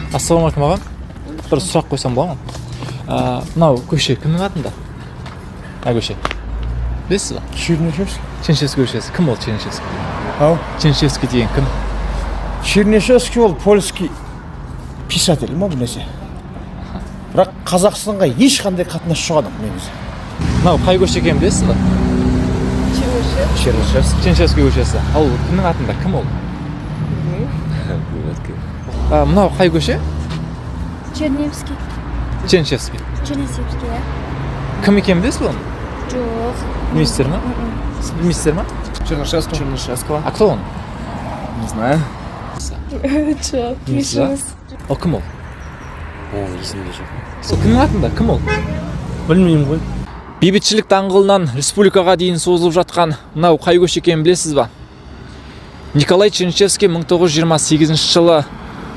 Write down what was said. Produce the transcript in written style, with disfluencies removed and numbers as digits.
Ассалаумағалейкум ағам. Бір сұрақ қойсам бола ма? Мынау көше кімнің атында? Көше. Білесіз ба? Чернышевский. Чернышевский көшесі. Кім ол Чернышевский? Ау? Чернышевский деген кім? Чернышевский ол польский писатель ма бұл нәрсе. Бірақ Қазақстанға ешқандай қатынасы жоқ адам негізі. Мынау қай көше екенін білесіз ба? Чернышевский. Чернышевский көшесі. Ал кімнің атында? Кім ол? Мынау қай көше? Черневский. Чернышевский. Чернышевский, иә. Кім екенін білесіз ба оны? Жоқ. Білмейсіздер ма? Сіз білмейсіздер ма? Чернышевского. А кто он? Не знаю. Жоқ. Білмейсіз ба? Ол кім ол? Есімде жоқ. Сол кімнің атында? Кім ол? Білмеймін ғой. Бейбітшілік даңғылынан республикаға дейін созылып жатқан мынау қай көше екенін білесіз ба? Николай Чернышевский 1928 жылы